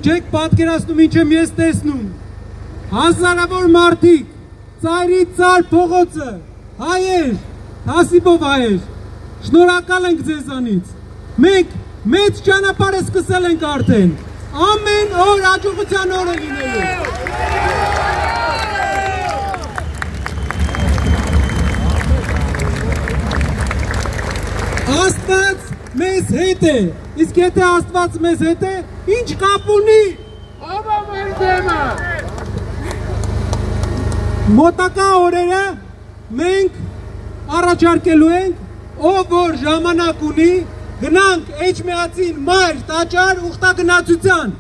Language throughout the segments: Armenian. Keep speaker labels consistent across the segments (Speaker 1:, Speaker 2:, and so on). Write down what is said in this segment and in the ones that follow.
Speaker 1: չեք պատկերացնում ինչ եմ ես տեսնում։ Հազարավոր մարդիկ, ծայրից ծայր փողոցը, հայեր, հասիպով հայեր, շնորհակալ ենք ձեզանից։ Մենք մեծ ճանապարհ սկսել ենք արդեն։ Ամեն օր հաջողության օր է լինելու։ Աստված մեզ հետ է, իսկ եթե Աստված մեզ հետ է, ինչ կապ ունի։
Speaker 2: Ո՞վ է մեր դեմը։
Speaker 1: Մոտակա օրերը մենք առաջարկելու ենք, ով որ ժամանակ ունի, գնանք Էջմիածին մայր տաճար ուխտագնացության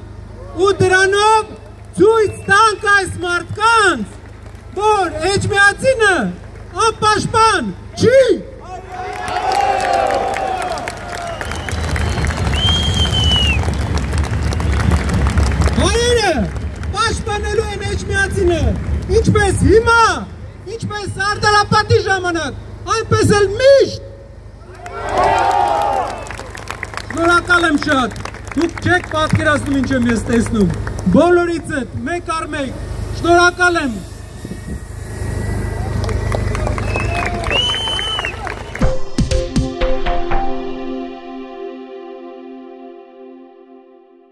Speaker 1: ու դրանով ցույց տանք այս մարդկանց, որ Էջմիածինը անպաշտպան չի։ Հայերը պաշտպանելու են Էջմիածինը, ինչպես հիմա, ինչպես Սարդարապատի ժամանակ, այնպես էլ միշտ։ Շնորհակալ եմ շատ, դուք չեք պատկերացնում ինչ եմ ես տեսնում, բոլորիցդ մեկ առ մեկ, շնորհակալ եմ։